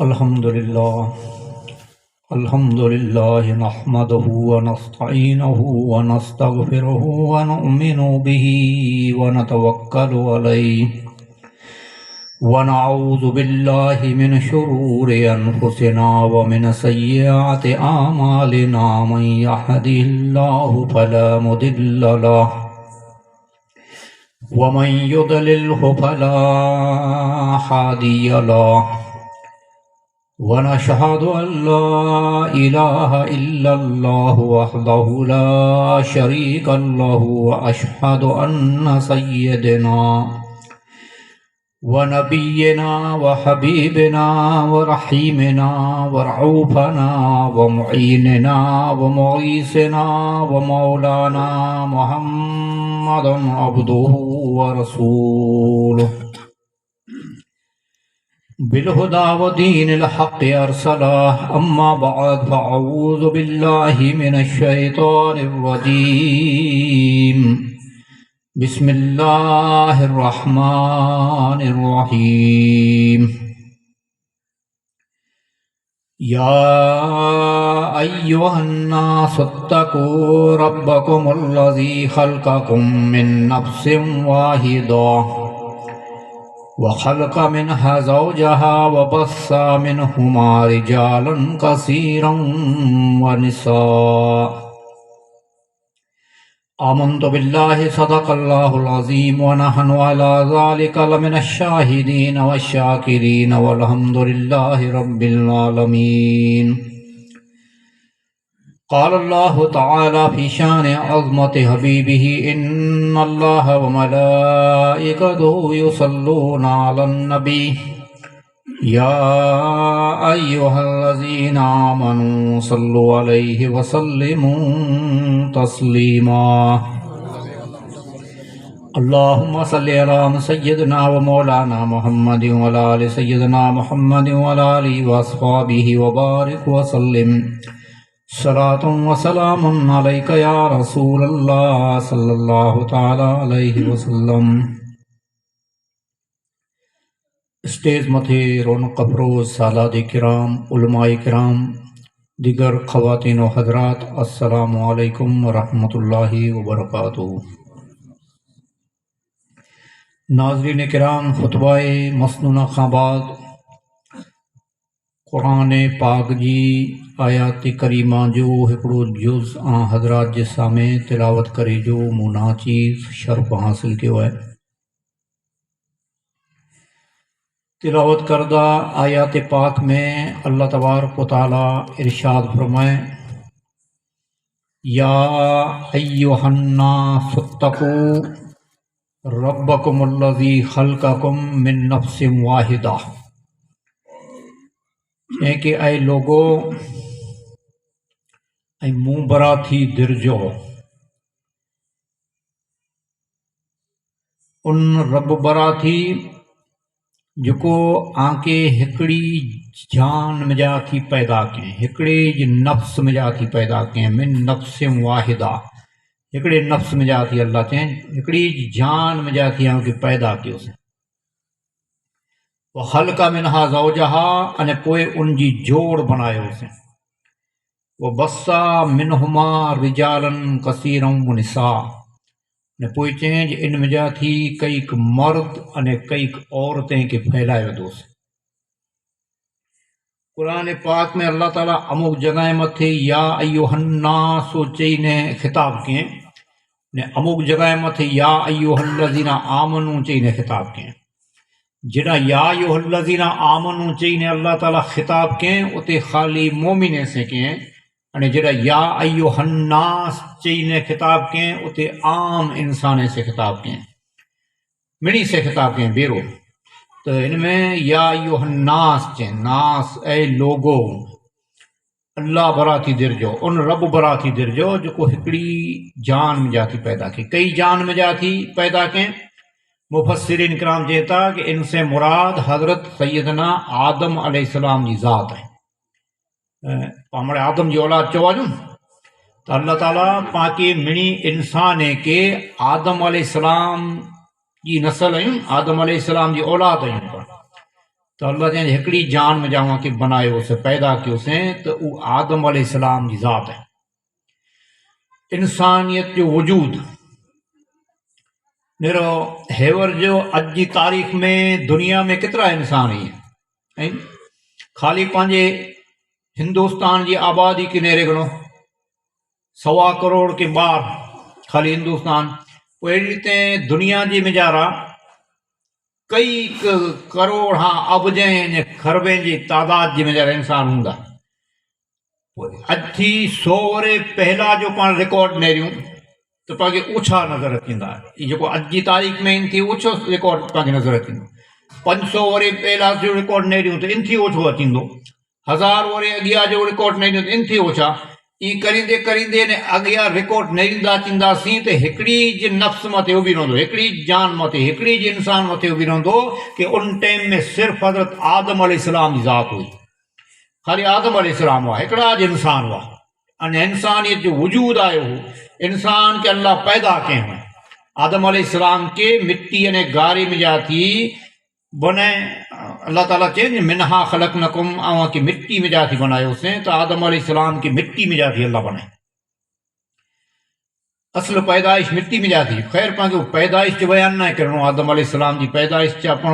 अल्हम्दुलिल्लाह नहमदुहु व नस्तईनुहु व नस्तगफिरुहु व नु'मिनु बिही व नतवक्कलु अलैहि व नऊज़ु बिल्लाहि मिन शुरूरि अनफुसिना व मिन सय्यिआति आमालिना मन यहदिहिल्लाहु फला मुदिल्ल लहु व मन युद्लिल्हु फला हादिय लहु वनशहदु अल्ला इलाहा इल्लल्लाहु वहदहु ला शरीका लहु व अशहदु अन्न सय्यदना व नबियना व हबीबना व रहीमना व रऊफना व मुईनना व मुईसना व मौलाना मुहम्मदन अब्दुहु व रसूलुहु बिलहुदा व दीनिल हक़ अरसलह अम्मा बअद फ़अऊज़ु बिल्लाहि मिनश शैतानिर रजीम बिस्मिल्लाहिर रहमानिर रहीम या अय्युहन्नासु इत्तक़ू रब्बकुमुल्लज़ी ख़लक़कुम मिन नफ़्सिन वाहिदा वख़लक़ मिन्हा ज़ौजहा वबस्सा मिन्हुमा रिजालन कसीरन व निसा। आमन्तु बिल्लाहि सदक़ल्लाहुल अज़ीम व नहनु अला ज़ालिका लमिनश शाहिदीन वश्शाकिरीन वल्हम्दुलिल्लाहि रब्बिल आलमीन। क़ाल अल्लाहु तआला फ़ी शानि अज़मति हबीबिही इन्नल्लाह व मलाइकतहु युसल्लूना अलन नबी या अय्युहल्लज़ीना आमनू सल्लु अलैहि व सल्लिमू तस्लीमा। अल्लाहुम्मा सल्लि अला सय्यिदना व मौलाना मुहम्मदिन व अला आलि सय्यिदना मुहम्मदिन व अला आलिहि व अस्हाबिहि व बारिक व सल्लिम सलातुम व सलामुन अलैका या रसूलल्लाह सल्लल्लाहु तआला अलैहि वसल्लम। स्टेज मथे रौनक अफरोज सालाद किराम उलमाए किराम दिगर ख़वातीन व हज़रात अस्सलामु अलैकुम व रहमतुल्लाहि व बरकातुहू। नाज़रीन किराम खुतबाए मसनूना खां बाद कुरान पाक जी आयात करीमा जो हिकिड़ो जुज़ हज़रात जे सामे तिलावत करे जो मूं नाचीज़ शर्फ़ हासिल कियो आहे। तिलावत करदा आयात पाक में अल्लाह तबारक व तआला इरशाद फरमाए या अय्युहन्नासु इत्तक़ू रब्बकुमुल्लज़ी ख़लक़कुम मिन नफ़्सिन वाहिदा है कि ऐ लोगो ऐं मूं बरा थी दिरजो उन रब बरा थी जेको आके हिकिड़ी जान मजा थी पैदा कयईं हिकिड़े नफ़्स मजा थी पैदा कयईं मिन नफ़्सिन वाहिदा हिकिड़े नफ़्स मजा थी अल्लाह चयईं हिकिड़ी जान मजा थी आके पैदा कयोसीं। व ख़लक़ मिन्हा ज़ौजहा अने पोइ उनजी जोड़ बनायोसीं। व बस्सा मिन्हुमा रिजालन कसीरन व निसा ने पोइ चयईं इन मजा थी कईक मर्द अने कईक औरतें के फैलाए वधोसीं। कुरान पाक में अल्लाह ताला अमुक जगह मथे या अय्युहन्नासु चई ने खिताब कयईं ने अमुक जगह मथे या अय्युहल्लज़ीना आमनू चई ने खिताब कयईं। जिना या अय्युहल्लज़ीना आमनू चई ने अल्लाह ताला खिताब कयईं उते ख़ाली मोमिने से कयईं अने जरा या अय्युहन्नास चई ने खिताब कयईं उते आम इंसाने से खिताब कयईं मिणी से खिताब कयईं बेरो। तो इनमें या अय्युहन्नास चयईं नास ऐ लोगो अल्लाह बरा थी दिरजो उन रब बरा थी दिरजो जेको हिकिड़ी जान में जाती पैदा कयईं कई जान में जाती पैदा कयईं। मुफस्सिरीन किराम चवता कि इनसे मुराद हज़रत सैयदना आदम अलैहिस्सलाम जी ज़ात है। हमारे आदम जी औलाद चवा जो तो अल्लाह ताला पाके मिणी इंसान के आदम अलैहिस्सलाम जी नस्ल आहियूं आदम अलैहिस्सलाम जी औलाद आहियूं तो अल्लाह चवनि हिकिड़ी जान में जावां कि बनायोसीं पैदा कयोसीं त उहा आदम अलैहिस्सलाम जी ज़ात है। इंसानियत जो वजूद निरो हेवर जो अॼु जी तारीख़ में दुनिया में केतिरा इंसान आहिनि ऐं ख़ाली पंहिंजे हिंदुस्तान जी आबादी किनेरे घणो 1.25 करोड़ के ॿार ख़ाली हिंदुस्तान। पोइ अहिड़ी रीते दुनिया जी मिजारा कई करोड़ हाँ अबज ऐं खरबे जी तादाद जी मिजारा इंसान हूंदा। अॼु थी 100 वरे पहला जो पाण रिकॉर्ड नेरियूं तो पाके ओछा नज़र अचींदा। जेको अॼु जी तारीख़ में इन थी ओछो रिकॉर्ड पाके नज़र अचींदो। 500 वरे पहला जो रिकॉर्ड नेरियूं तो इन थी ओछो अचींदो। 1000 वरे अॻियां जो रिकॉर्ड नेरियूं तो इन थी ओछा। ई करींदे करींदे ने अॻियां रिकॉर्ड नेरींदा अचींदासीं त हिकिड़ी जी नफ़्स मथे उभी रहंदो, हिकिड़ी जान मथे, हिकिड़ी जी इंसान मथे उभी रहंदो कि उन टाइम में सिर्फ़ु हज़रत आदम अलैहिस्सलाम जी ज़ात हुई। ख़ाली आदम अलैहिस्सलाम हुआ, हिकिड़ा ज इंसान हुआ। अने इंसानियत जो वजूद आयो हो, इंसान के अल्लाह पैदा कयो। आदम अलैहिस्सलाम के मिट्टी अने गारे में जा थी बने अल्लाह ताला चें मिनहा खलकनकुम आवां की मिट्टी में जा थी बनायोसीं। तो आदम अलैहिस्सलाम की मिट्टी में जा थी अल्लाह बनाए। असल पैदाइश मिट्टी में जा थी। ख़ैर पाके पैदाइश जो बयान न करणो। आदम अलैहिस्सलाम जी पैदाइश चा पाण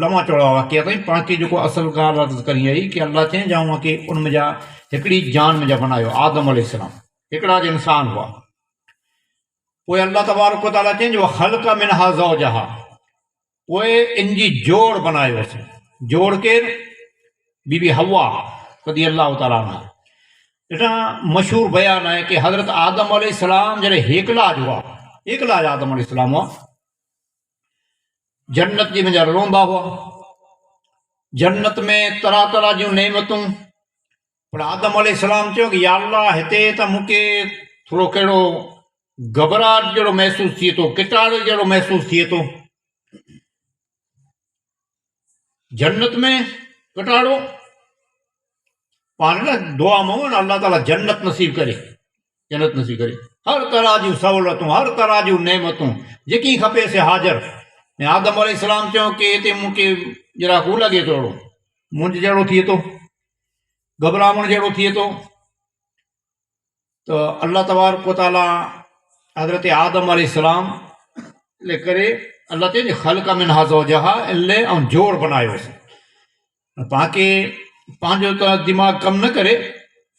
लम्हा चौड़ा वाक़िया ताईं पाके जो असल ॻाल्हि अर्ज़ करी आई कि अल्लाह चें जाऊं कि उन में जा हिकिड़ी जान में जा बनायो आदम अलैहिस्सलाम, हिकिड़ा ज इंसान हुआ। पोइ अल्लाह तबारक व तआला चें जो ख़लक़ मिनहा ज़ौजहा, पोइ इन जी जोड़ बनायोसीं। जोड़ केरु? बीबी हवा रज़ियल्लाहु ताला अन्हा। इतना मशहूर बयान है कि हज़रत आदम अलैहिस्सलाम जॾहिं हेकलाज हुआ, एकलाज आदम अलैहिस्सलाम हुआ, जन्नत जी में जा रहंदा हुआ। जन्नत में तरह तरह जूं नेमतूं। पर आदम अलैहिस्सलाम चयो कि या अल्लाह हिते त मूंखे थोरो कहिड़ो घबराहट जहिड़ो महसूसु थिए थो, किटाणु जहिड़ो महसूसु थिए थो। जन्नत में कटाड़ो पाण न दुआ मंगो न अल्लाह ताला जन्नत नसीब करे, जन्नत नसीब करे। हर तरह जूं सहूलतूं, हर तरह जूं नेमतूं जेकी खपे से हाज़िर। ऐं आदम अलैहिस्सलाम चयो कि हिते मूंखे जरा हू लॻे थो, मुंझ जहिड़ो थिए थो, घबराहण जहिड़ो थिए थो। तो अल्लाह तबारक व तआला हज़रत आदम अलैहिस्सलाम ले करे अल्लाह चए ख़लक़ मिनहा ज़ौजहा इल्ले ऐं जोड़ बनायोसीं। पाके पंहिंजो त दिमाग़ कमु न करे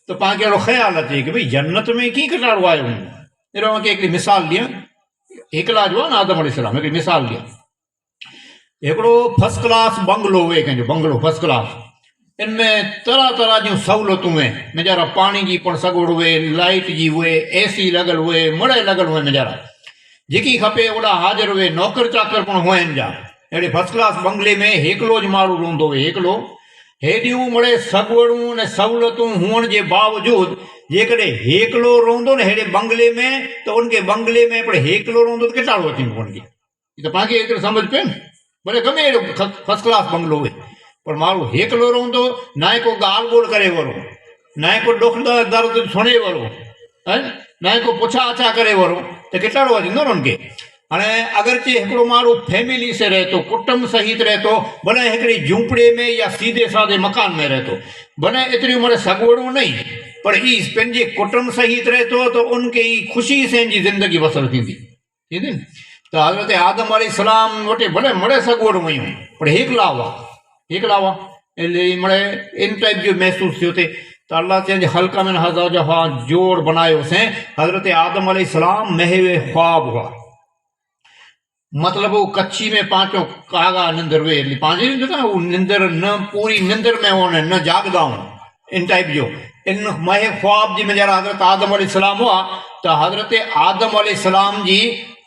तो पाके अहिड़ो ख़्यालु अचे कि भई जन्नत में कीअं कटाड़ो आयो हूंदो। अहिड़ो मूंखे हिकिड़ी मिसाल ॾियां। हिकिड़ा जो आहे न आदम अलैहिस्सलाम, हिकिड़ी मिसाल ॾियां। हिकिड़ो फर्स्ट क्लास बंगलो हुए, कंहिंजो बंगलो फर्स्ट क्लास। इनमें तरह तरह जूं सहूलतूं आहिनि। मेजारा पाणी जी पण सगुड़ हुए, लाइट जी हुए, AC लॻल हुए, मड़े लॻल हुए, मेजारा जेकी खपे ओड़ा हाज़िर हुए, नौकर चाकर पण हुअनि जा। अहिड़े फर्स्ट क्लास बंगले में हिकिड़ो ज माण्हू रहंदो हुए, हिकिड़ो। हेॾियूं मड़े सगुड़ूं ने सहूलतूं हुअण जे बावजूद जेकॾहिं हेकिलो रहंदो न हेड़े बंगले में तो उनके बंगले में पर हेकिलो रहंदो त किटाड़ो अचींदो उनखे। त पाणखे एतिरो सम्झ पे न, भले गमे अहिड़ो फर्स्ट क्लास बंगलो हुए पर माण्हू हेकिलो रहंदो, ना को ॻाल्हि ॿोल करे वरो, ना को ॾुख दर्द सुणे वरो, ना को पुछा अछा करे वरो, त किटाड़ो अचींदो न उनखे। हाणे अगरचे हिकिड़ो माण्हू फैमिली से रहे थो, कुटुंब सहित रहे थो, भले हिकिड़ी झूंपड़े में या सीधे साधे मकान में रहे थो, भले एतिरियूं मड़े सगवड़ूं नहीं, पर ई पंहिंजे कुटुंब सहित रहे थो तो उनखे ई ख़ुशी से जी ज़िंदगी बसर थींदी थींदी न। त हज़रत आदम अलैहिस्सलाम वटि भले मड़े सगवड़ूं हुयूं पर हिकिला हुआ, हिकिला हुआ। मड़े इन टाइप जो महसूस थियो थिए त अल्लाह चवंदे ख़लक़ मिनहा ज़ौजहा जोड़ बनायोसीं। हज़रत आदम अलैहिस्सलाम महवे ख्वाब हुआ, मतलब वो कच्छी में पांचों कागा निंदर वे पांच निंदर न पूरी निंदर में होने न जागदा हूं इन टाइप जो इन महे ख्वाब जी में जरा हज़रत आदम अलैहिस्सलाम हुआ तो हज़रत आदम अलैहिस्सलाम जी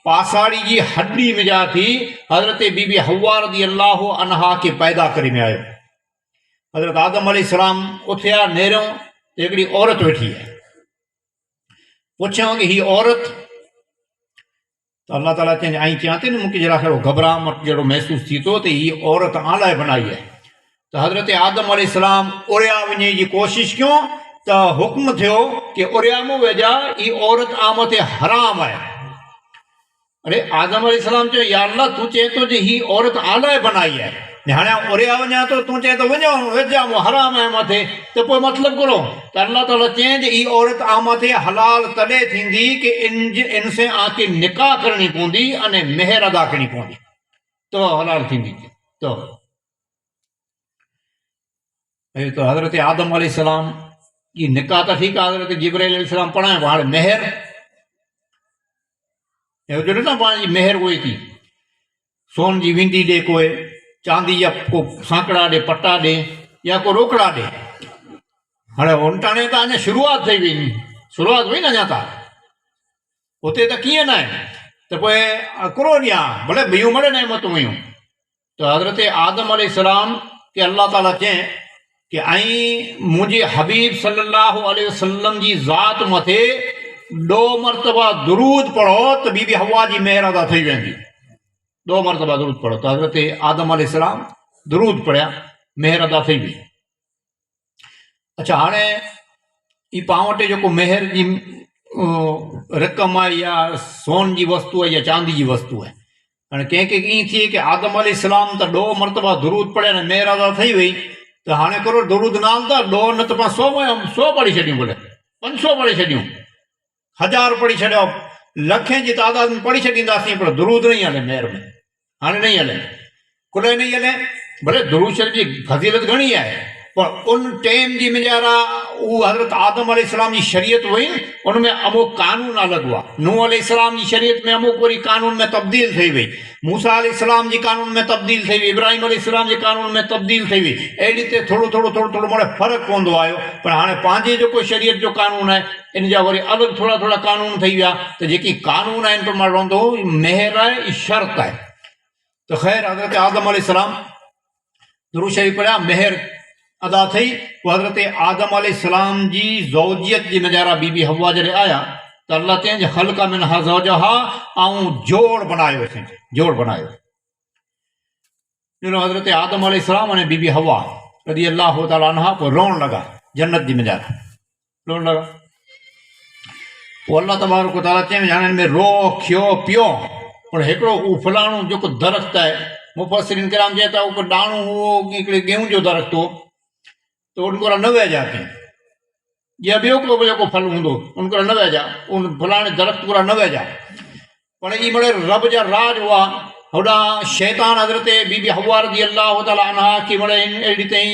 पासाड़ी जी हड्डी में जा थी हज़रत बीबी हवा रज़ियल्लाहु अन्हा के पैदा करे में आयो। हज़रत आदम अलैहिस्सलाम उथिया नेरों हिकिड़ी औरत वेठी है, पुछऊं कि ही औरत, तो अल्लाह ताला चवंदे आई चवां थी न मूंखे जरा थोरो घबराहट जहिड़ो महसूसु थी थो त हीअ औरत आलाए बनाई आहे। त हज़रत आदम अलैहिस्सलाम उरिया वञे जी कोशिशि कयूं त हुक्म थियो कि उरियामो वेझा ही औरत आमते हराम आहे। अरे आदम अलैहिस्सलाम चयो या अल्लाह तूं चए थो जे ही औरत आलाए बनाई आहे, ने हाणे उरिया वञा थो तूं चए थो वञो वेझामो हराम आहे मथे त पोइ मतिलबु करो त अल्लाह ताला चई कि हीअ औरत आ मथे हलाल तॾहिं थींदी कि इन से आके निकाह करणी पवंदी अने मेहर अदा करणी पवंदी तो हलाल थींदी तो हज़रत आदम अलैहिस्सलाम जी निकाह त ठीकु आहे हज़रत जिब्राइल अलैहिस्सलाम पढ़ायो हाणे मेहर ॾिठो पाण जी मेहर उहे थी सोन जी विंदी ॾे कोई चांदी जा को सांकड़ा ॾे पटा ॾे या को रोकड़ा ॾे हाणे उनटाणे त अञा शुरूआत थी वई शुरूआत हुई न अञा त उते त कीअं न आहे त पोइ हिकिड़ो ॾियां भले ॿियूं भले नेमतूं हुयूं त हज़रत आदम अलैहिस्सलाम खे अल्लाह ताला चई कि ऐं मुंहिंजे हबीब सल्लल्लाहु अलैहि वसल्लम जी ज़ात मथे 2 मरतबा दुरूद पढ़ो त बीबी हवा जी मेहर अदा थी वेंदी 2 मरतबा दुरूद पढ़ो त हज़रत आदम अलैहिस्सलाम दुरूद पढ़िया मेहर अदा थी वई अच्छा हाणे ई पाण वटि जेको मेहर जी रक़म आहे या सोन जी वस्तु आहे या चांदी जी वस्तु आहे हाणे कंहिंखे ईअं थिए कि आदम अलैहिस्सलाम त 2 मरतबा दुरूद पढ़िया न मेहर अदा थी वई त हाणे करो दुरूद नाल त 2 न त पाण 100 पढ़ी छॾियूं भले 500 पढ़ी छॾियूं 1000 पढ़ी छॾियो लखें जी तादाद में पढ़ी छॾींदासीं पर दुरूद नहीं हले मेहर में हाणे नहीं हले कुॾे नहीं हले भले दुरूद शरीफ़ जी फज़ीलत घणी आहे पर उन टाइम जी मुंहिंजा हज़रत आदम अलैहिस्सलाम जी शरीयत हुई उनमें अमुक कानून अलॻि हुआ नूह अलैहिस्सलाम जी शरीयत में अमुक वरी कानून में तब्दील थी वई मूसा अलैहिस्सलाम जी कानून में तब्दील थी वई इब्राहिम अलैहिस्सलाम जे कानून में तब्दील थी वई अहिड़ी ते थोरो थोरो थोरो थोरो माना फ़र्क़ु पवंदो आयो पर हाणे पंहिंजे जेको शरीयत जो कानून आहे इन जा वरी अलॻि थोरा थोरा कानून ठही विया त जेकी कानून आहिनि पर मां रहंदो मेहर आहे ई शर्त आहे त ख़ैर हज़रत आदम अलैहिस्सलाम दुरूद शरीफ़ पढ़िया मेहर अदा थी पोइ हज़रत आदम अलैहिस्सलाम जी ज़ौजियत जी नज़ारा बीबी हवा जॾहिं आया त अल्लाह चई ख़ल्क़ मिनहा ज़ौजहा ऐं जोड़ बनायोसीं जोड़ बनायो ॾिनो हज़रत आदम अलैहिस्सलाम अने बीबी हवा रज़ी अल्लाह तआला अन्हा पोइ रोअण लॻा जन्नत जी नज़ारा रोअण लॻा पोइ अल्लाह तबारक व तआला चई हाणे हिन में रो खियो पियो पर हिकिड़ो उहो फलाणो जेको दरख़्त आहे मुफ़स्सिरीन किराम चए था उहो ॾाणू उहो हिकिड़े गेहूं जो दरख़्त हो तो उनको न वेझा थी या ॿियो को जेको फल हूंदो उनको न वेझा उन फलाणे दरख़्त पूरा न वेझा पर ई मिड़े रब जा राज हुआ होॾा शैतान हज़रत बीबी हवा रज़ी अल्लाह तआला अन्हा की मिड़े अहिड़ी ताईं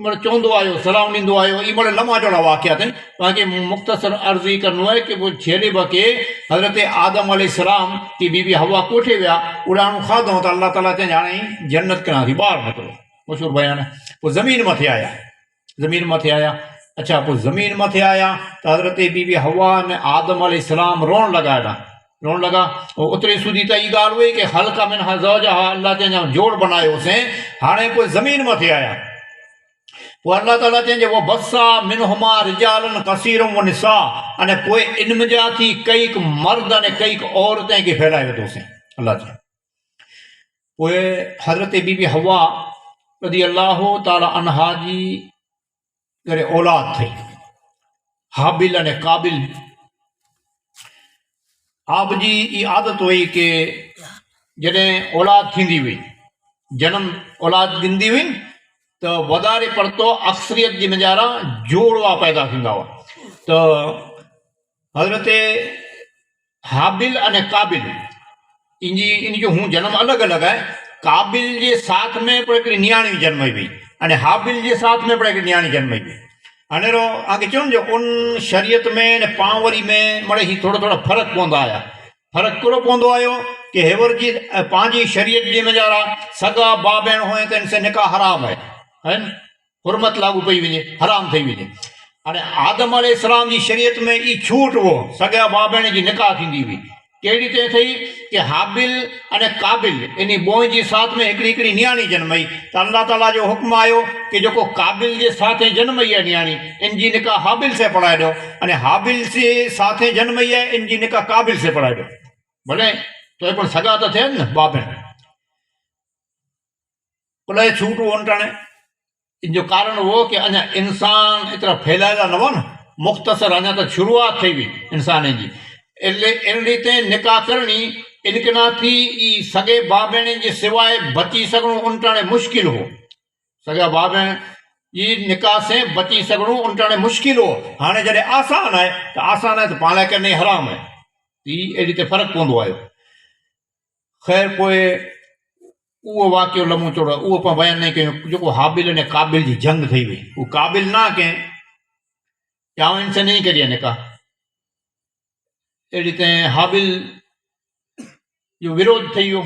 मिड़े चवंदो आयो सलाम ॾींदो आयो ई मिड़े लम्हा चौड़ा वाक़िया अथई तव्हांखे मुख़्तसर अर्ज़ु ई करिणो आहे कि पोइ छेड़े खे हज़रत आदम अलैहिस्सलाम की बीबी हवा कोठे विया उॾाणो खाधो त अल्लाह ताला चई हाणे जन्नत कयां थी ॿार निकिरो मशहूर बयान पोइ ज़मीन मथे आया अच्छा पोइ ज़मीन मथे आया त हज़रत बीबी हवा ने आदम अलैहिस्सलाम रोअण लॻा हेॾा रोअण लॻा उतरे सुधी त ई ॻाल्हि हुई कि ख़ल्क़ मिनहा ज़ौजहा अल्लाह चई जोड़ बनायोसीं हाणे पोइ ज़मीन मथे आया पोइ अल्लाह ताला चई वो बसा मिनहुमा रिजालन कसीरम व निसा अने पोइ इन जा थी कईक मर्द अने कईक औरतें खे फैलाए वरितोसीं अल्लाह चई पोइ हज़रत बीबी हवा रज़ी अल्लाह तआला अन्हा जी करे औलाद थी हाबिल अने काबिल आप जी ई आदत हुई कि जॾहिं औलाद थींदी हुई जनम औलाद ॾींदी हुई त वधारे परतो अक्सरियत जी नज़ारा जोड़वा पैदा थींदा हुआ त हज़रत हाबिल अने काबिल इन जो हूं जनम अलॻि अलॻि आहे काबिल जे साथ में पर हिकिड़ी नियाणी जनमई हुई अने हाबिल जे साथ में पर हिकिड़ी नियाणी जनमई हुई हाणे आगे चवनि जो उन शरीयत में ने पांवरी में मड़े ही थोड़ा थोड़ा फ़र्क़ु पवंदा आया फ़र्क़ु कहिड़ो पवंदो आयो कि हेवर जी पंहिंजी शरीयत जे नज़ारा सगा भाउ भेण हुए त इनसे निकाह हराम है न हुरमत लागू पई वञे हराम थी वञे हाणे आदम अलैहिस्सलाम जी शरीयत में ई छूट हो सगा भाउ भेण जी निकाह थींदी हुई कहिड़ी ते थी कि हाबिल अने काबिल इन ॿोए जे साथ में हिकिड़ी हिकिड़ी नियाणी जनमई त अल्लाह ताला जो हुक्म आयो कि जेको काबिल जे साथ जनमई आहे नियाणी इन जी निकाह हाबिल से पढ़ाए ॾियो अने हाबिल से साथ जनमई आहे इन जी निकाह काबिल से पढ़ाए ॾियो भले तो पण सगा त थियनि न भाउ भेण उन छूट हो टाणे इन जो कारण हो कि अञा इंसान एतिरा फैलायला न हुआ न मुख़्तसर अञा त शुरूआत थी हुई इंसान जी इन ते निकाह करणी इनकना थी ई सगे भाउ भेण जे सिवाय बची सघणो उनटाणे मुश्किल हो। सगा भाउ भेण जी निकाह से बची सघणो उनटाणे मुश्किल हो। हाणे जॾहिं आसान आहे त आसान आहे त पाण लाइ करणे हराम आहे। ई एॾी ते फ़र्क़ु पवंदो आहे। ख़ैर पोइ उहो वाक़ियो लम्हो चौड़ो उहो पाण बयानु न कयूं जेको हाबिल ऐं क़ाबिल जी जंग थी हुई। उहो क़ाबिल न कंहिं ॼावनि से नहीं करी आहे निकाह। अहिड़ी त हाबिल जो विरोध थी वियो।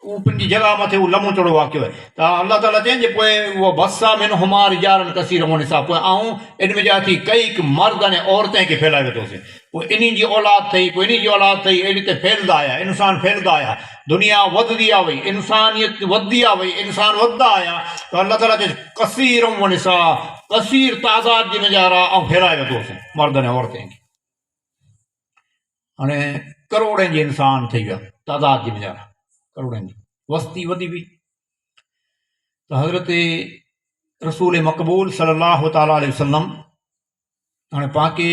उहो पंहिंजी जॻह मथे उहो लम्हो चौड़ो वाक़ियो आहे। त अल्लाह ताला चवनि जे पोइ उहो बसा मिन हुमार यारनि कसीर हुन सां पोइ ऐं इन में जा थी कई मर्द अने औरतें खे फैलाए वेठोसीं। पोइ इन जी औलाद थई, पोइ इन जी औलाद थई, अहिड़ी ते फैलंदा आया इंसान, फैलंदा आया, दुनिया वधंदी आ वई, इंसानियत वधंदी आ वई, इंसान वधंदा आया। त अल्लाह ताला चए कसीर हुन सां कसीर तादाद जी नज़ारा ऐं फैलाए वेठोसीं मर्द अने औरतें खे। हाणे करोड़नि जी इंसान थी विया तादाद जी नज़ारा, करोड़नि जी वस्ती वधी हुई। त हज़रत रसूल मक़बूल सल्लल्लाहु ताला अलैहि वसल्लम हाणे पाके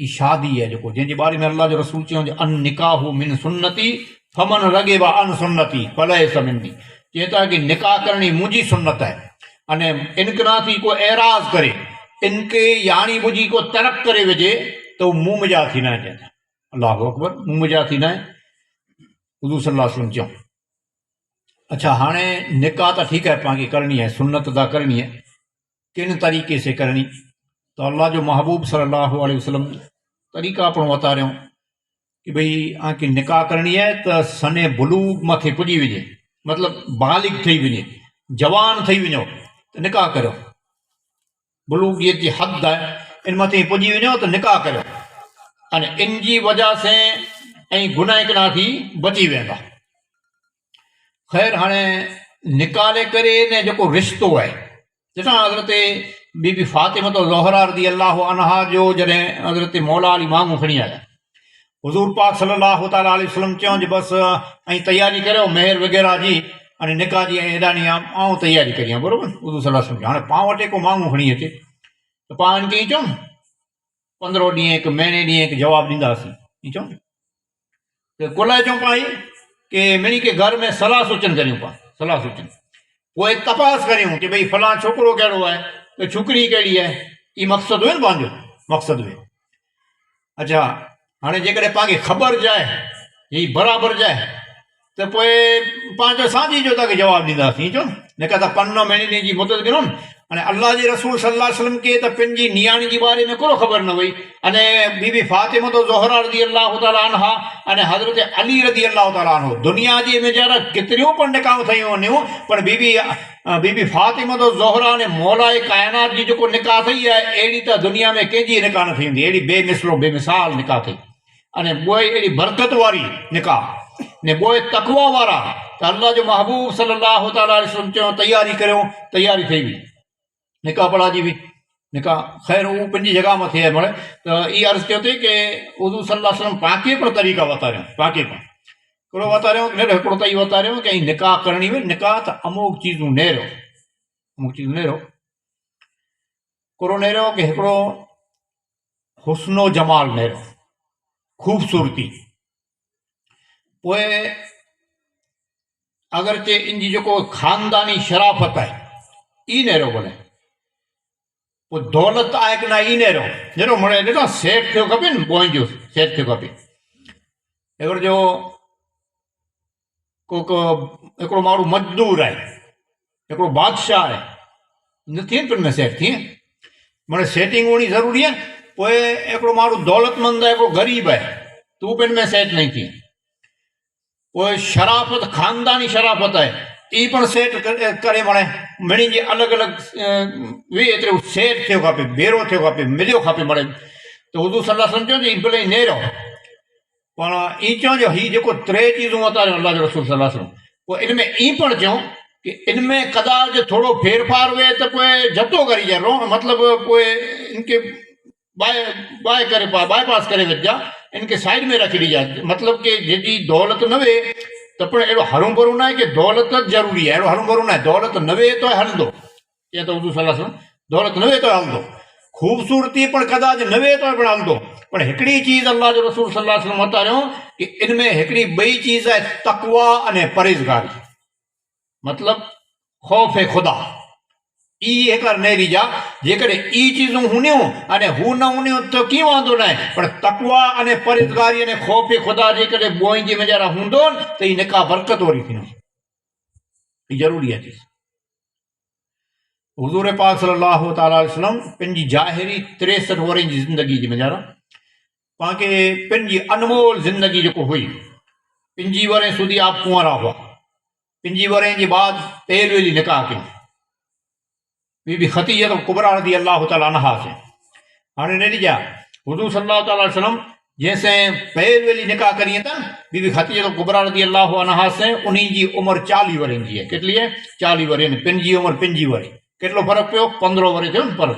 ई शादी आहे जेको जंहिंजे बारे में अल्लाह जो रसूल चयो अन निकाहु मिन सुन्नती फमन रगिबा अन सुन्नती फलैसा मिन्नी। चए था कि निकाह करणी मुंहिंजी सुन्नत आहे। अने इनकरा थी को एराज़ करे, इनके यानी बुझी को तरक करे विझे त उहो मुंहुं मजा थी न आहे। चवंदा अल्लाह अकबर, मुंहुं मजा थी न आहे। हुज़ूर सल्लल्लाहु अलैहि वसल्लम चयो। अच्छा हाणे निकाह त ठीकु आहे पाण खे करणी आहे, सुन्नत त करणी है, किन तरीक़े से करणी। तो अल्लाह जो महबूब सल्लल्लाहु अलैहि वसल्लम तरीक़ा पण वतारियो कि भई आके निकाह करणी है तो सने बुलूग मथे पुजी वञे, मतलब बालिग थी वञे, जवान थी वञो तो निकाह करो। बुलूग ये जी हद है, इन मथे पुजी वञो तो निकाह करो। अने इन जी वजह से ऐं गुनाह कना थी बची वेंदा। ख़ैर हाणे निकाले करे ने जेको रिश्तो है, ॾिसां हज़रत बीबी फातिमा तो ज़ोहरा रज़ी अल्लाह अन्हा जो जॾहिं हज़रत मौला अली मांगू खणी आया, हुज़ूर पाक सल्लल्लाहु ताला अलैहि वसल्लम चयो जे बस ऐं तयारी करियो मेहर वग़ैरह जी अने निकाह जी हेॾानी आऊं तयारी करी आहे बराबरि। हुज़ूर सल्लल्लाहु अलैहि वसल्लम हाणे पाण वटि को मांगू खणी अचे त पाण हिनखे ई चऊं 15 ॾींहं हिकु महीने ॾींहं हिकु जवाबु ॾींदासीं, ई चऊं त कुल चऊं पाण कि मिणी के घर में सलाह सूचन करियूं, पाण सलाह सूचन पोइ तपास करियूं कि भई फलां छोकिरो कहिड़ो आहे त छोकिरी कहिड़ी आहे। ई मक़सदु हुयो न पंहिंजो, मक़सदु हुयो। अच्छा हाणे जेकॾहिं पाण खे ख़बर जाए ही बराबरि जाए त पोइ पंहिंजो साझी जो तव्हांखे जवाबु ॾींदासीं। चओ न का त 15 महीने जी मुदत ॾिनो। हाणे अल्लाह जे रसूल सल्लल्लाहु अलैहि वसल्लम खे त पंहिंजी नियाणी जे बारे में कोन ख़बर न हुई। अने बीबी फातिमा तो ज़ोहरा रज़ी अल्लाह ताला अन्हा अने हज़रत अली रज़ी अल्लाह ताला अन्हु दुनिया जी में जरा केतिरियूं पण निकाह थियूं वञूं पर बीबी फातिमा तो ज़ोहरा ने मौलाए कायनात जी जेको निकाह थी आहे अहिड़ी त दुनिया में कंहिंजी निकाह न थी हूंदी, अहिड़ी बेमिसलो बेमिसाल निकाह थी। अने पोइ अहिड़ी बरकत वारी निकाह ने पोइ तक़वा वारा त अल्लाह जो महबूब सल्लल्लाहु ताला अलैहि वसल्लम चयो तयारी करियो, तयारी थी वई, निकाह पढ़ाजी हुई। निकाह ख़ैर उहो पंहिंजी जॻह मथे आहे। मड़े त इहा अर्ज़ु कयो अथई कि हुज़ूर सल्लल्लाहु अलैहि वसल्लम पाके पण तरीक़ा वतारियो, पाके पण हिकिड़ो वतारियो हिकिड़ो त इहो वतारियो कि निकाह करणी हुई। निकाह त अमोक चीज़ूं नेरो, अमुक चीज़ूं नेरो हिकिड़ो नेरो कि हिकिड़ो हुस्नो जमाल नेरो, ख़ूबसूरती। पोइ अगरचे इन जी जेको ख़ानदानी शराफ़त आहे ई नेरो भले। पोइ दौलत आहे कि न ई नेरो जहिड़ो मड़े ॾिठो सेठ थियो खपे न, पोइ जो सेठ थियो खपे। हिकिड़ो जो हिकिड़ो माण्हू मज़दूर आहे, हिकिड़ो बादशाह आहे, न थियनि पिन में सेठ थिए मड़े सेटिंग हुअणी ज़रूरी आहे। पोइ हिकिड़ो माण्हू दौलतमंद आहे, हिकिड़ो ग़रीब आहे, तूं पिन में सेठ नहीं थिए। पोइ शराफ़त ख़ानदानी शराफ़त आहे ई पण सेठ करे मणे मिणी जी अलॻि अलॻि वे एतिरो सेठ थियो खपे, भेरो थियो खपे, मिलियो खपे मणे। त हुज़ूर सल्लल्लाहु अलैहि वसल्लम चयो जी भले नेरो पण ई चयो जो हीअ जेको 3 चीज़ूं वतारियो अल्लाह जो रसूल सल्लल्लाहु अलैहि वसल्लम, पोइ इन में ई पण चयो कि इनमें कदाच थोड़ो फेरफार हुए तो पोइ जतो करी जा मतिलबु पोइ इनके बाए करे बाईपास करे विझा, इनके साइड में रखी ॾिजा। मतलब कि जेकी दौलत न वे त पण अहिड़ो हरू भरू न आहे कि दौलत ज़रूरी आहे, अहिड़ो हरू भरू न आहे। दौलत न वे तो हलंदो, ईअं त हुज़ूर सल्लल्लाहु अलैहि वसल्लम दौलत न वे तो हलंदो। खूबसूरती पण कदाच नवे तो पण हलंदो, पर हिकिड़ी चीज़ अल्लाह जो रसूल सल्लल्लाहु अलैहि वसल्लम बतायो कि इनमें हिकिड़ी ॿई चीज़ है, तकवा अने परहेज़गारी, मतलब खौफ खुदा। ई हिकर नेरी जा जेकॾहिं ई चीज़ूं हूंदियूं अने हू न हूंदियूं त कीअं वांदो न आहे, पर तकवा अने परहेज़गारी अने खौफ खुदा जेकॾहिं ॿोई जी वेझारा हूंदो त ई निकाह बरकत वारी थींदी। ई ज़रूरी आहे चीज़। हुज़ूर पाक सल्लल्लाहु तआला अलैहि वसल्लम पंहिंजी ज़ाहिरी 63 वरनि जी ज़िंदगी जी वेझारा पाण खे पंहिंजी अनमोल ज़िंदगी जेको हुई 5 वरें सुधी आप कुंवारा हुआ, 5 वरें जे बाद पहल वेली निकाह कई बीबी खदीजा कुबरा रज़ी अल्लाह तआला अन्हा से। हाणे ने ॾिजा हुज़ूर सल्लल्लाहु तआला अलैहि वसल्लम जंहिंसां पहल वेली निकाह करी था बीबी खदीजा कुबरा रज़ी अल्लाह अन्हा से, उन्हीं जी उम्र 40 वरनि जी है। केतली है? 40 वरे। पंहिंजी उम्र 5 वरे, केतिरो फ़र्क़ु पियो? 15 वरे थियो न फ़र्क़ु।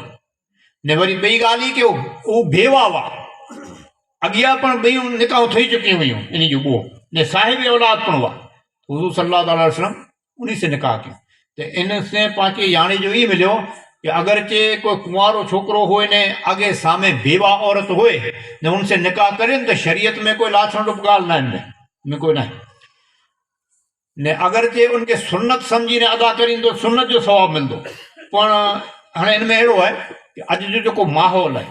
ने वरी ॿई ॻाल्हि की उहो बेवा हुआ, अॻियां पण ॿई निकाह थी चुकियूं हुयूं, इन जूं ॿो ने साहिब औलाद पण हुआ। हुज़ूर सल्लल्लाहु अलैहि वसल्लम उन्हीं से निकाह कयो। तो इन से पाके यानी जो ये मिलो कि अगर चे कोई कुंवारो छोकरो हो ने आगे सामे बेवा औरत होए ने उनसे निकाह करें तो शरीयत में कोई लाछण रूप गाल ना इनमें कोई ना ने अगर जे उनके सुन्नत समझी ने अदा करें तो सुन्नत जो सवाब मिलदो। पण हाणे इनमें अहिड़ो है कि अॼु जो जेको माहौल है,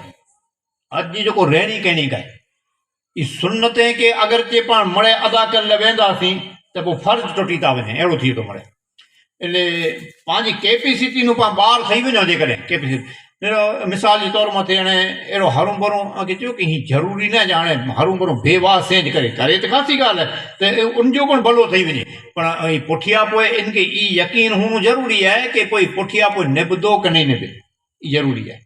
अॼु जेको रहणी कहणी का ई सुन्नतें के अगर जे पाण मड़े अदा कर वेंदासीं त पोइ फर्ज़ टुटी था वञे, अहिड़ो थी थो मड़े। એટલે पंहिंजी कैपेसिटी पाण ॿार ठही वञो जेकॾहिं कैपेसिटी अहिड़ो मिसाल जे तौर मथे हाणे अहिड़ो हरू भरू अॻे चयो कि हीअ ज़रूरी न जे हाणे हरू भरू बेवाह सेंज करे करे त ख़ासी ॻाल्हि आहे त उनजो पण भलो थी वञे, पर पुठियां पोइ इनखे ई यकीन हुअणु ज़रूरी आहे कि पोइ पुठियां पोइ निभंदो कि न निभे, ई ज़रूरी आहे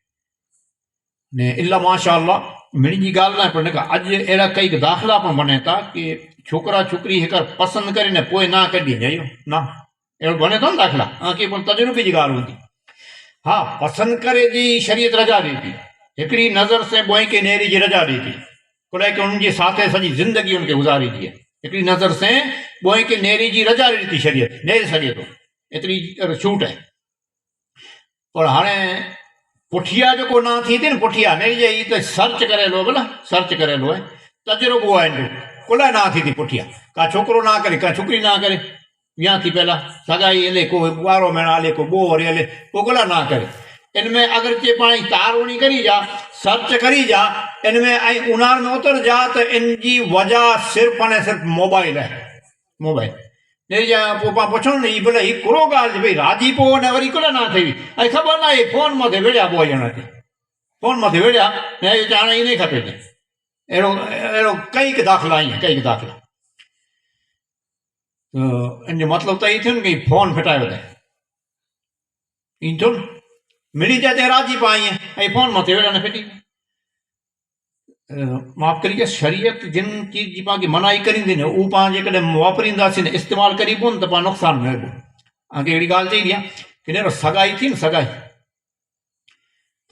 ने इला माशा अल्लाह मिड़ी जी ॻाल्हि न आहे। पर न अॼु अहिड़ा कई दाख़िला पण बने था कि छोकिरा छोकिरी हिकु पसंदि करे न पोइ ना कढी इहो न अहिड़ो बने थो न दाख़िला, की पण तजुर्बे जी ॻाल्हि हूंदी। हाँ, पसंदि करे जी शरीयत रजा ॾिए थी, हिकिड़ी नज़र से ॿोई खे नेरी जी रजा ॾिए थी, खुदा के उनजे साथे सॼी ज़िंदगी उनखे गुज़ारी थी है। हिकिड़ी नज़र से ॿोई खे नेरी जी रजा ॾिए थी, शरीयत नेरे सघे थो, एतिरी छूट है। पर हाणे पुठियां जेको ना थी थी न पुठियां नेरी जे त सर्च करेलो भला सर्च करेलो है, तजुर्बो आहे इनजो कुल ना थी थी पुठियां का छोकिरो ना करे का छोकिरी ना करे या थी पहला सगाई हले को 12 महीना हले को 2 वरी हले को गुला ना करे। इनमें अगर चे पाणी तारवणी करी जा सर्च करी जा इनमें ऐं उनार में उतर जा तो इनकी वजह सिर्फ अने सिर्फ मोबाइल है। मोबाइल ने जा पोपा पुछो न ई भले ही कुरो ॻाल्हि भई राजी पो ने वरी कुला ना थी ऐं ख़बर ना आहे फोन मथे वेड़िया पोइ ॼणा ते फोन मथे वेड़िया ने चाण ई नहीं खपे अहिड़ो अहिड़ो कई दाख़िला आहिनि कई दाख़िला। इन जो मतिलबु त ई थियो न कि फोन फिटायो अथई ईअं थियो न मिड़ी जाते राजी पाई ऐं फोन मथे वेड़ा न फिटी। माफ़ करिए शरीयत जिन चीज़ जी पाण खे मनाई करींदी न उहो पाण जेकॾहिं वापरींदासीं न इस्तेमालु करी कोन त पाण नुक़सानु में बि तव्हांखे अहिड़ी ॻाल्हि चई ॾियां कि न सगाई थी न सगाई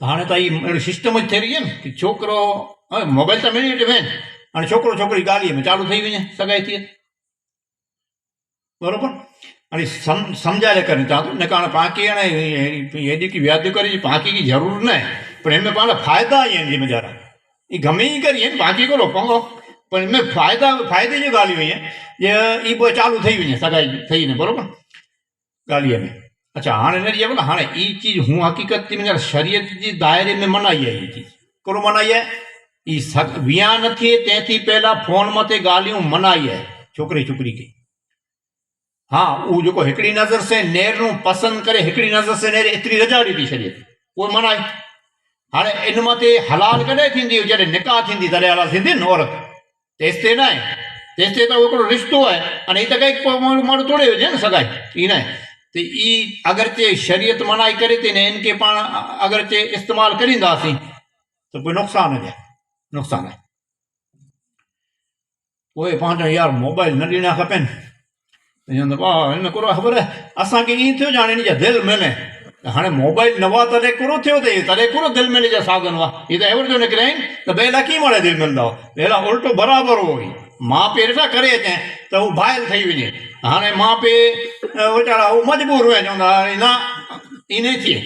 त हाणे त ई अहिड़ी सिस्टम थी रही आहे न कि छोकिरो मोबाइल त मिली वटि वेनि हाणे छोकिरो छोकिरी ॻाल्हि में चालू थी वञे सगाई थी बराबरि। हाणे सम्झाए करे चवां थो न कारण पाण खे हाणे हेॾी की व्याधि करे पाण खे ज़रूरत न आहे पर हिन में पाण फ़ाइदा ई आहिनि जिन वीचारा ये गमे ही करी है बाकी को पंगो पर इनमें फायदे जो ॻाल्हियूं आहिनि जे ई पोइ चालू थी वञे सगाई थी वञे बराबरि ॻाल्हि में। अच्छा हाणे न ॾिए न हाणे ई चीज़ हूअं हक़ीक़त थी वञे शरीयत जे दायरे में मनाई आहे इहा चीज़ कहिड़ो मनाई आहे ई विया न थिए तंहिंथी पहिला फोन मथे ॻाल्हियूं मनाई आहे छोकिरे छोकिरी खे। हाँ उहो जेको हिकिड़ी नज़र से नेरणो पसंदि करे हिकिड़ी नज़र से नेरे एतिरी रजा ॾिनी शरीयत उहो मनाई। हाणे इन मथे हलाल कॾहिं थींदी जॾहिं निकाह थींदी तॾहिं हलाल थींदी न औरत तेसिते न आहे तेसिते त हिकिड़ो रिश्तो आहे अने ही त कंहिं माण्हू तोड़े विझे न सगाई ई न आहे त ई अगरि चे शरीयत मनाई करे थी न इनखे पाण अगरि चे इस्तेमालु करींदासीं त पोइ नुक़सानु आहे नुक़सानु आहे। पोइ पाण यार मोबाइल न ॾियणा खपनि हिन कुरो ख़बर असांखे ईअं थियो ॼाणे हिन जा दिलि मिले हाणे मोबाइल न हुआ तॾहिं कुरो थियो तॾहिं कुरो दिलि मिले जा साधन हुआ हीअ त एवर जो निकिरिया आहिनि त ॿिए कीअं माणे दिलि मिलंदा ॿिए उल्टो बराबरि हो माउ पीउ ॾिठा करे अचनि त हू बाहिल ठही वञे। हाणे माउ पीउ वीचारा हू मजबूर हुआ चवंदा न ईअं न थिए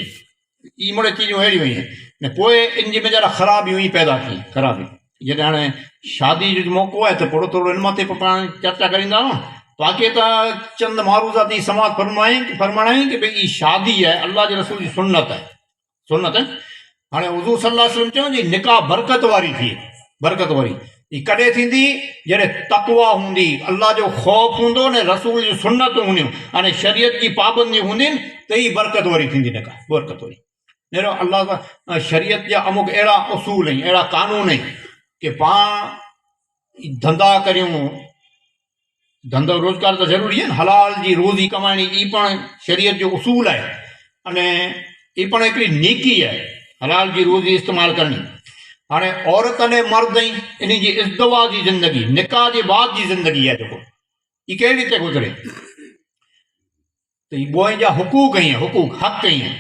ई मुड़े चीज़ूं अहिड़ियूं हुयूं ने पोइ इन जी में जरा ख़राबियूं ई पैदा थी ख़राबी जॾहिं हाणे शादी जो मौक़ो आहे त थोरो इन मथे पाण चर्चा करींदा आहियूं बाक़ी त चंद मारूज़ाती समाज फरमाइण की भई ई शादी आहे अल्लाह जे रसूल जी सुन्नत आहे सुन्नत हाणे हुज़ूर सल्लल्लाहु अलैहि वसल्लम चयो जी निकाह बरकत वारी थी बरकत वारी ई कॾहिं थींदी जॾहिं तक़वा हूंदी अल्लाह जो ख़ौफ़ हूंदो ने रसूल जी सुन्नतूं हूंदियूं हाणे शरीयत जी पाबंदियूं हूंदियूं त ई बरकत वारी थींदी निकाह बरकत वारी अहिड़ो अल्लाह शरीयत जा अमुक अहिड़ा उसूल आहिनि अहिड़ा कानून आहिनि की पाण धंधा करियूं धंधो रोज़गार त ज़रूरी आहे न हलाल जी रोज़ी कमाइणी ई पण शरीयत जो उसूल आहे अने ई पण हिकिड़ी नेकी आहे हलाल जी रोज़ी इस्तेमालु करणी हाणे औरत ने मर्द ई इन जी इज़्दवा जी ज़िंदगी निकाह जे बाद जी ज़िंदगी आहे जेको ई कहिड़ी रीते गुज़रे त ई ॿोए जा हुकूक ई आहे हुकूक हक़ ई आहे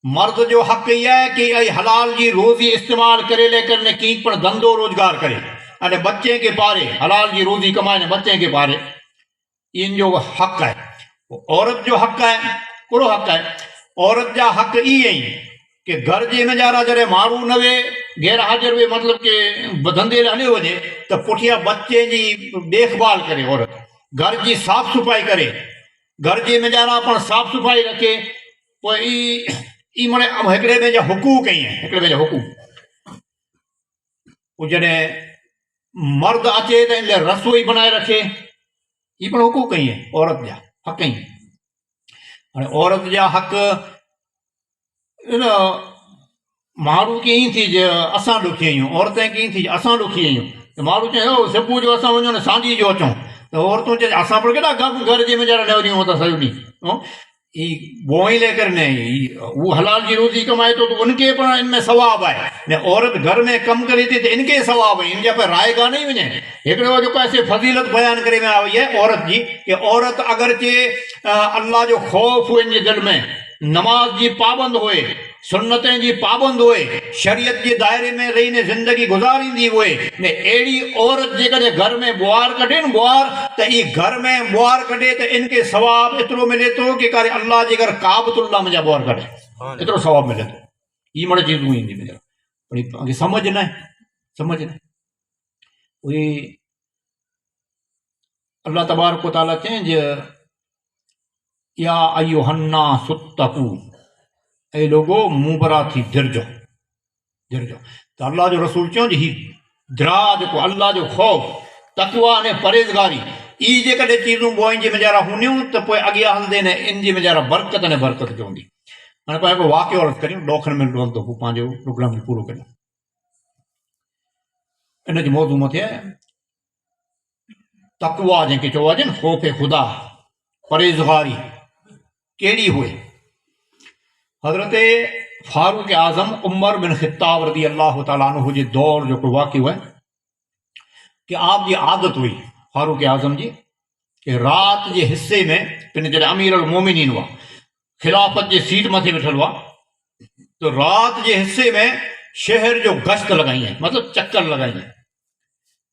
मर्द जो हक़ ई आहे कि हलाल जी रोज़ी इस्तेमालु करे लेकर ने की पण धंधो रोज़गार करे अने बच्चे के पारे हलाल जी रोज़ी कमाए बच्चे के पारे इन जो हक़ है औरत जो हक़ है कहिड़ो हक़ है औरत जा हक़ इहे ई कि घर जे नज़ारा जॾहिं माण्हू न वे गैर हाज़िर वे मतिलबु कि धंधे लाइ हलियो वञे त पुठियां बच्चे जी देखभाल करे औरत घर जी साफ़ सफ़ाई करे घर जे नज़ारा पण साफ़ सफ़ाई रखे पोइ ई माने हिकिड़े ॿिए जा हुकूक ई आहिनि हिकिड़े ॿिए जा हुकूक पोइ जॾहिं मर्द अचे तो इन रसोई बनाए रखे ये पण हुकूक ही है औरत जा हक़ ही हाणे औरत जा हक़ माण्हू कीअं थी असां ॾुखी आहियूं औरतें कीअं थी असां ॾुखी आहियूं त माण्हू चए सुबुह जो असां वञूं न सांझी जो अचूं त औरतूं चए असां पण केॾा घर जे में जरा न वञूं त सॼो ॾींहुं बोई लेकर ने वो हलाल की रोजी कमाए तो उनके पण इनमें सवाब है ने औरत घर में कम करे थी तो इनके सवाब है इनजा पे राय गा नहीं वञे हिकिड़ो जो ऐसे फज़ीलत बयान करे में आई है औरत जी कि औरत अगर चे अल्लाह जो खौफ हो इनके दिल में नमाज जी पाबंद होए सुन्नतें जी पाबंद होए शरीयत जे दायरे में रही ने जिंदगी गुजारींदी होए ने अहिड़ी औरत जेकॾहिं घर में बुआर कढे न बुआर त ई घर में बुआर कढे त इनके सवाब एतिरो मिले थो कि करे अल्लाह जे घर काबतुल्लाह मुंहिंजा बुआर कढे एतिरो सवाब मिले थो ई मड़ चीज़ूं ईंदी मुंहिंजा समझ न समझ न उहे अल्लाह तबारक व तआला चए जे या अय्युहन्ना सुत्तकू ऐ लोगो मुबरा थी दिरजो तो अल्लाह जो रसूल चो जी द्रा जो अल्लाह जो खौफ तकवा ने परहेज़गारी ई जेकॾहिं चीज़ूं बोइन जे मेजारा हूंदियूं त पोइ अॻियां हलंदे ने इन जी मेजारा बरकत ने बरकत चवंदी हाणे पाण हिकिड़ो वाक़ियो अर्ज़ु करियूं ॾोखनि में तो पोइ पंहिंजो प्रोग्राम खे पूरो करियूं इन जी मौज़ू मथे तकवा जंहिंखे चयो आहे न खौफ़ ख़ुदा परहेज़गारी कहिड़ी हुई हज़रत फारूक आज़म उमर बिन ख़ित्ताब रज़ी अल्लाह तआला अन्हु जे दौर जो को वाक़ियो है कि आप जी आदत हुई फारूक आज़म जी कि रात जे हिस्से में पिन जॾहिं अमीर अल मोमिनीन हुआ खिलाफ़त जे सीट मथे वेठल हुआ तो रात जे हिस्से में शहर जो गश्त लगाई मतलब चक्कर लगाई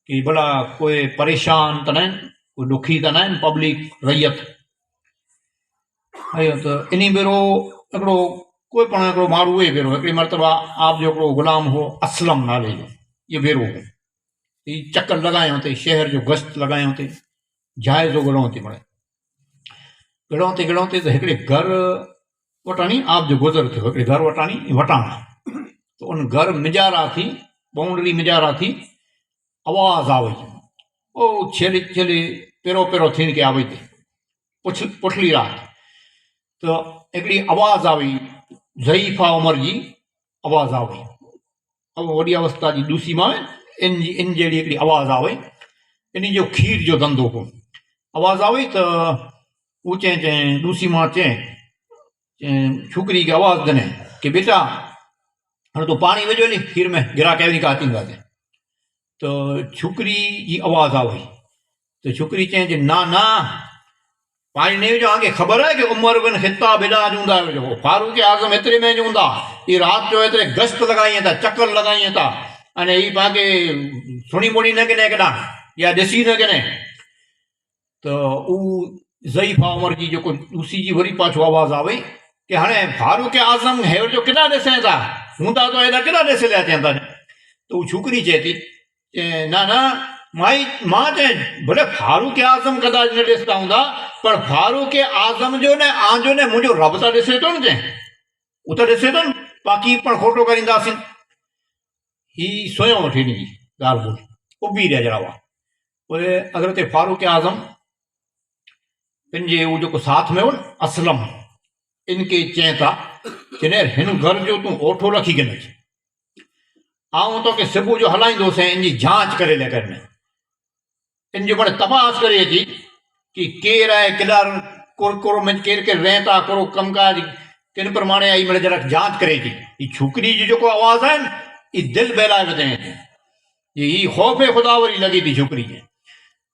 कि भला कोई परेशान त न कोई दुखी त न पब्लिक रैयत तो इन भेरो हिकिड़ो कोई पण हिकिड़ो माण्हू उहे भेरो हिकिड़ी मरतबा आप जो हिकिड़ो गुलाम हो असलम नाले जो इहो भेरो हो ही चक्कर लॻायूं ते शहर जो गश्त लॻायूं ते जाइज़ो ॻणो थी मिले ॻणो ते त हिकिड़े घर वटानी आप जो गुज़र थियो हिकिड़े घर वटानी वटाणा तो उन घर मिजारा थी बाउंड्री मिजारा थी आवाज़ आई ओ छेली छेली पेरो पेरो थियण के आई थी पुठली रात तो हिकिड़ी आवाज़ आई ज़ईफ़ा उमर जी आवाज़ आई अब वॾी अवस्था जी दूसी मां इन जहिड़ी हिकिड़ी आवाज़ आई इन जो खीर जो धंधो हो आवाज़ आई तो वो चएं दूसी मां चएं छोकिरी खे आवाज़ ॾिनई कि बेटा हाणे तूं पाणी विझो नी खीर में गिराक वञी का थींदासीं तो छोकिरी जी आवाज़ आई तो छोकिरी चएं जे ना ना पानी नहीं जो आगे खबर है कि उमर बिन ख़ित्ताब हेॾा जूंदा जो फारूक आज़म एतिरे में जूंदा ये रात जो एतिरे गश्त लगाई था चक्कर लगाई था अने ही पाके सुणी मुड़ी न किने केॾा या ॾिसी न किने तो ऊ ज़ईफ़ा उमर जी जो दूसी जी वरी पाछो आवाज़ आवे कि हाँ फारूक आज़म हेर जो किना ॾिसनि था हूंदा तो हेॾा किना ॾिस लिया चवनि था। तो वो छोकिरी चए थी ना ना मां चए भले फारूक आज़म कदाच न ॾिसंदा हूंदा पर फारूक आज़म जो न आंजो न मुंहिंजो रब त ॾिसे थो न चए उहो त ॾिसे थो न बाक़ी पण खोटो करींदासीं। ही सोयो वठी ॾिनी ॻाल्हि ॿोली उबी रहिया जहिड़ा हुआ। पोइ हज़रत फारूक आज़म पंहिंजे उहो जेको साथ में हो न असलम इनके चए था कि न हिन घर जो तूं ओठो रखी के न आऊं तोखे सुबुह जो हलाईंदोसि ऐं इनजी जांच करे ले करने इन जो माने तपास करे अची कि केरु आहे केॾा कोरो में केरु केरु रहे था कोरो कमकाज किन प्रमाणे आई मिड़े जरा जांच करे थी। ही छोकिरी जी जेको आवाज़ आहे न ही दिलि बहलाए वधाए थी ही ख़ौफ़ खुदावरी लॻी थी छोकिरी खे।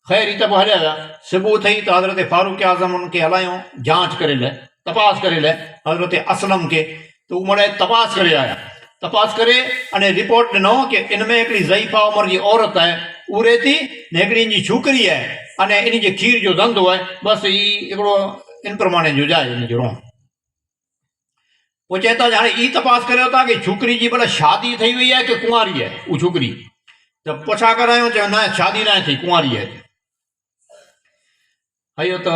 ख़ैर ही त पोइ हलिया विया सुबुह थी त हज़रत फारूक आज़म उनखे हलायूं जांच करे लाइ तपास करे लाइ हज़रत असलम खे। तो उहो मिड़े तपास करे आया तपास करे अने रिपोर्ट ॾिनो कि इन में हिकिड़ी ज़ईफ़ा उमिरि जी औरत आहे उहे थी ने हिकिड़ी इनजी छोकिरी आहे अने इन जे खीर जो धंधो आहे बसि ही हिकिड़ो इन प्रमाणे जो जाए इन जो रोण। पोइ चए था हाणे ई तपास करियो था कि छोकिरी जी भला शादी थी वई आहे कि कुंवारी आहे उहा छोकिरी। त पुछा करायूं चयो न शादी न थी कुंवारी आहे। हयो त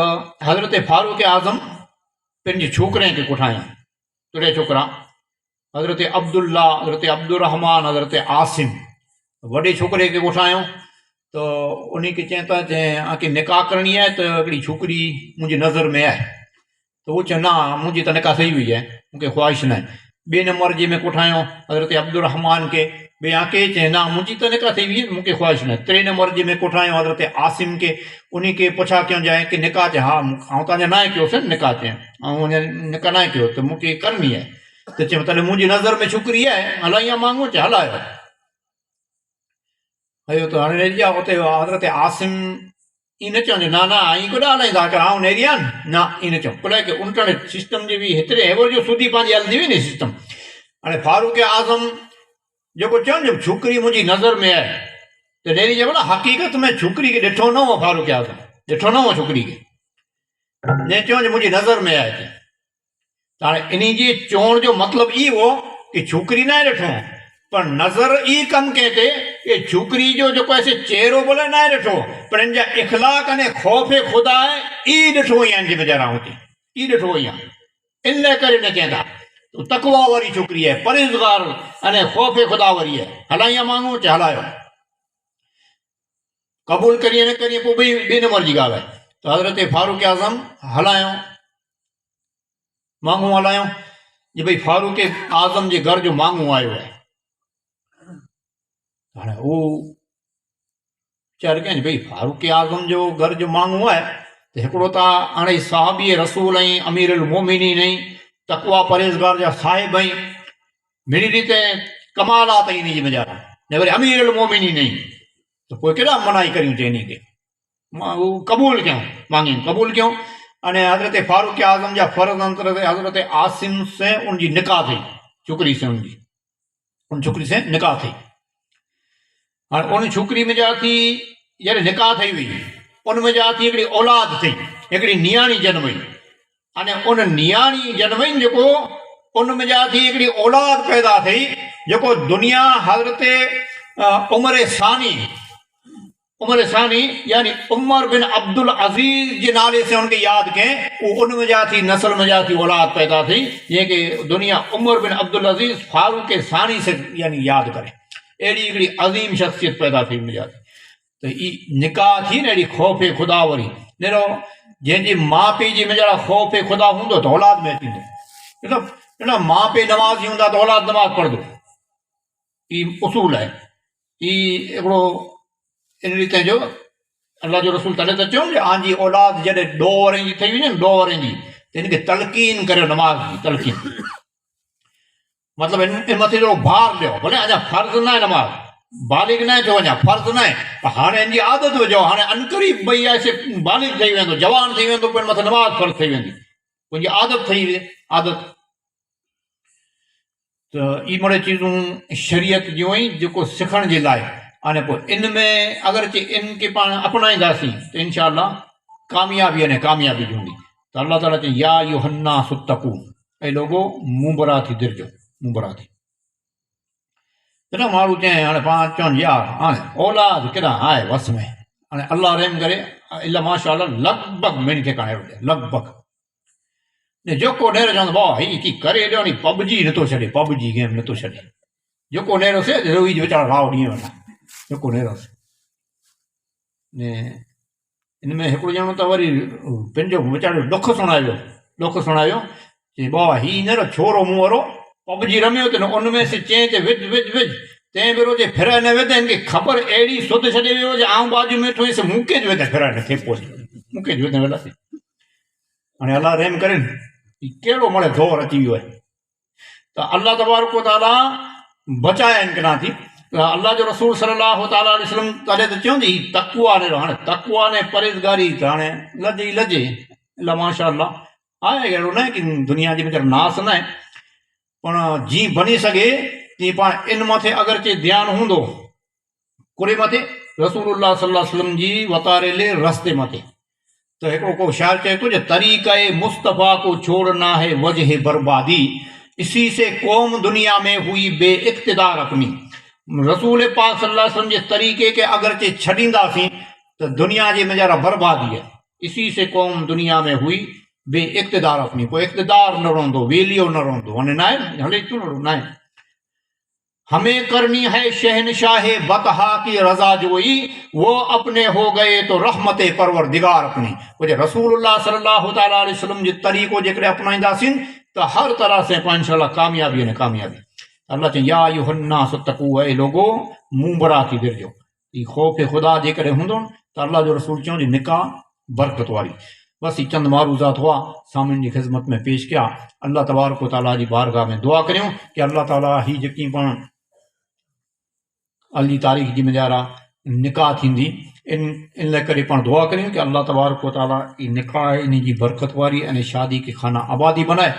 हज़रत फारूक आज़म पंहिंजे छोकिरे खे कोठायूं टे छोकिरा हज़रत अब्दुल्ला हज़रत अब्दुर्रहमान हज़रत आसिम वॾे छोकिरे खे कोठायूं। तो उन खे चए था चए आके निकाह करणी आहे त हिकिड़ी छोकिरी मुंहिंजी नज़र में आहे। तो वो चयो न मुंहिंजी त निकाह थी वई आहे मूंखे ख़्वाहिश न आहे। ॿिए नंबर जे में कोठायूं हज़रत अब्दुर्रहमान खे ॿिए आके चए न मुंहिंजी त निकाह थी वई आहे मूंखे ख़्वाहिश न आहे। टे नंबर जे में कोठायूं हज़रत आसिम खे उन खे पुछा कयूं जाए कि निकाह चए हा ऐं तव्हांजा नाहे कयोसीं निकाह चए ऐं निकाह नाहे कयो त मूंखे करणी आहे। त चयो तॾहिं मुंहिंजी नज़र में छोकिरी आहे हलाइयां मांगू चए हलायो। हयो त हाणे रेडिया उते हज़रत आसिम ई न चवंदे न न आई केॾा हलाईंदा कर आऊं नेरिया न ई न चऊं भले कि उल्टण सिस्टम जी बि हेतिरे हेवर जो सूदी पंहिंजी हलंदी हुई न सिस्टम। हाणे फारूक आज़म जेको चवनि जो छोकिरी मुंहिंजी नज़र में आहे त नेरी चयो न हक़ीक़त में छोकिरी खे ॾिठो न हो फारूक आज़म ॾिठो न हो छोकिरी खे ने चयो मुंहिंजी नज़र में आहे। त हाणे इन जे चवण जो मतिलबु ई हो कि छोकिरी न ॾिठो पर नज़र ई कमु कई ते कि छोकिरी जो जेको आहे चेहरो भले न ॾिठो पर इन जा इख़लाक़ अने ख़ौफ़ खुदा आहे ई ॾिठो ई आहे वीचारा हुते ई ॾिठो ई आहे। इन करे न चवंदा तकवा वारी छोकिरी आहे परहेज़गार अने ख़ौफ़ खुदा वारी आहे हलाइयां मांगू चे हलायो क़बूल करिए न करिए पोइ ॿी नंबर जी ॻाल्हि आहे। त हज़रत फारूक आज़म हलायूं मांगू हलायूं जी भई फारूक आज़म जे घर जो मांगू आयो आहे। हाणे उहो वीचार कयां भई फारूक आज़म जो घर जो मांगू आहे त हिकिड़ो त हाणे साहबी रसूल ऐं अमीर उल मोमिनीन ऐं तकवा परहेज़गार जा साहिब ऐं मिड़ी रीते कमालात इन जी मज़ा न वरी अमीर उल मोमिनीन ऐं त पोइ केॾा मनाई करियूं चए इन खे उहो क़बूल कयूं मांगियूं क़बूल कयूं। अने हज़रत फारूक आज़म जा फ़र्ज़ हज़रत आसिम से उनजी निकाह थी छोकिरी से उन छोकिरी से निकाह थी। हाणे उन छोकिरी में जा थी जॾहिं निकाह थी हुई उन में जा थी हिकिड़ी औलाद थी हिकिड़ी नियाणी जनमई अने उन नियाणी जनमई जेको उन में जा थी हिकिड़ी औलाद पैदा थी जेको दुनिया हज़रत उमर सानी यानी उमर बिन अब्दुल अज़ीज़ जे नाले से उनखे यादि कयईं उन में जा थी नस्ल में जा थी औलाद पैदा थी जंहिंखे दुनिया उमर बिन अब्दुल अज़ीज़ फारूक सानी से यानी यादि करे अहिड़ी हिकिड़ी अज़ीम शख़्सियत पैदा थी मुंहिंजा त ई निकाह थी न अहिड़ी ख़ौफ़ खुदा वरी ॾिनो जंहिंजी माउ पीउ जी मुंहिंजा ख़ौफ़ खुदा हूंदो त औलाद में थींदो ॾिनो माउ पीउ नमाज़ी हूंदा त औलाद नमाज़ पढ़ंदो ई उसूल आहे ई हिकिड़ो इन रीते जो अल्लाह जो रसूल तॾहिं त चयूं आंजी औलाद जॾहिं 2 वरनि जी थी वञे 2 वरनि जी त हिनखे तलक़ीन करियो नमाज़ जी तलक़ीन मतिलबु इन मथे जो भार ॾियो भले अञा फ़र्ज़ु न आहे नमाज़ बालिग न थियो अञा फ़र्ज़ु न आहे पर हाणे हिन जी आदत विझो हाणे अनकरीब भई आहे बालिग ठही वेंदो जवान थी वेंदो पोइ मथे नमाज़ फ़र्ज़ु थी वेंदी मुंहिंजी आदत ठही वेंदी आदत। त ई मिड़े चीज़ूं शरीयत जूं ई जेको सिखण जे लाइ हाणे पोइ इन में अगरि इन खे पाण अपनाईंदासीं त इनशा अल्लाह कामयाबी अने कामयाबी हूंदी। त अल्लाह ताला चई या अय्युहन्नासु तक़ू ऐं लोगो मुंबरा थी दिरिजो, मुंबरा थी केॾा माण्हू चए हाणे पाण चवनि यार हाणे औलाद केॾा आहे वस में, हाणे अल्लाह रहम करे इला माशाअल्लाह लॻभॻि मेरी ठिकाणे लॻभॻि ने जेको नेरो चवंदो भाउ हीअ की करे ॾियो नी पबजी नथो छॾे, पबजी गेम नथो छॾे, जेको नेरोसि रोई वीचारा राव ॾींहं वेठा जेको नेरोसि ने इन में हिकिड़ो ॼणो त वरी पंहिंजो वीचारो ॾुखु सुणायो चई बाबा हीअ नेरो छोरो मूं वारो पबजी रमियो त न उन में से चएं ते विझ विझ विझ तंहिं भेरो जे फिराए न वेंदे हिनखे ख़बर अहिड़ी सुध छॾे वियो जे आऊं बाजू में ठोईसि मूंखे ज वेंदे फिराए न थिए पोइ मूंखे ज वेंदे वेंदासीं। हाणे अलाह रहम करे कहिड़ो मड़े दौर अची वियो आहे त अल्लाह तबारक व तआला बचाया आहिनि किना थी अल्लाह जो रसूल सल्लल्लाहु तआला अलैहि वसल्लम तॾहिं त चवंदी तक़वा नेरो हाणे तक़वा ने परहेज़गारी त हाणे लॼे ई लॼे अल्लाह माशाअल्लाह आहे अहिड़ो न आहे की दुनिया जी वीचार नास न आहे पण जीअं बनी सघे तीअं पाण इन मथे अगरचे ध्यानु हूंदो कुरे मथे रसूलुल्लाह सल्लल्लाहु अलैहि वसल्लम जी वतारियले रस्ते मथे तो हिकिड़ो को शाइर चए थो तरीक़े मुस्तफ़ा को छोड़ना है वजह बर्बादी इसी से कौम दुनिया में हुई बे इक़्तिदार अपनी। रसूल पाक सल्लल्लाहु अलैहि वसल्लम जे तरीक़े के अगरचे छॾींदासीं त दुनिया जी मेजारा बर्बादी है, इसी से कौम दुनिया में हुई बे इक़्तिदार अपनी, कोई इक़्तिदार न रहंदो वेलियो न रहंदो हाणे न आहे हले थो न आहे। हमें करनी है शहनशाह बतहा की रजा जोई वो अपने हो गए तो रहमत परवरदिगार अपनी। वो रसूलुल्लाह सल्लल्लाहु तआला अलैहि वसल्लम जो तरीक़ो जेकॾहिं अपनाईंदासीं तो हर तरह से इंशाअल्लाह कामयाबी ने कामयाबी। अल्लाह चए या अय्युहन्नास तक़ू ऐ लोगो मुंबरा थी दिरिजो ई खौफ़ खुदा जेकॾहिं हूंदो तो अल्लाह जो रसूल चऊं जी निकाह बरकत वारी। बस ही चंद मारूज़ात हुआ सामिन की खिदमत में पेश किया। अल्लाह तबारक व तआला जी बारगाह में दुआ करियूं कि अल्लाह ताला ही जेकी पाण अली तारीख़ जी मुंहिंजा निकाह थींदी इन लाइ करे पाण दुआ करियूं कि अल्लाह तबारक व तआला ई निकाह इन जी बरकत वारी अने शादी के खाना आबादी बनाए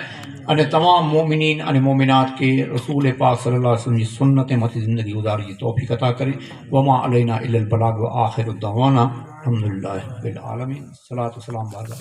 अने तमाम मोमिनीन अने मोमिनात के रसूल पाक सल्लल्लाहु अलैहि वसल्लम जी सुन्नत मथे ज़िंदगी गुज़ारी जी तौफ़ीक़ अता करे। वमा अलैना इल्लल बलाग व आखिरु दअवाना अल्हम्दुलिल्लाहि रब्बिल आलमीन। सलात व सलाम बारगाह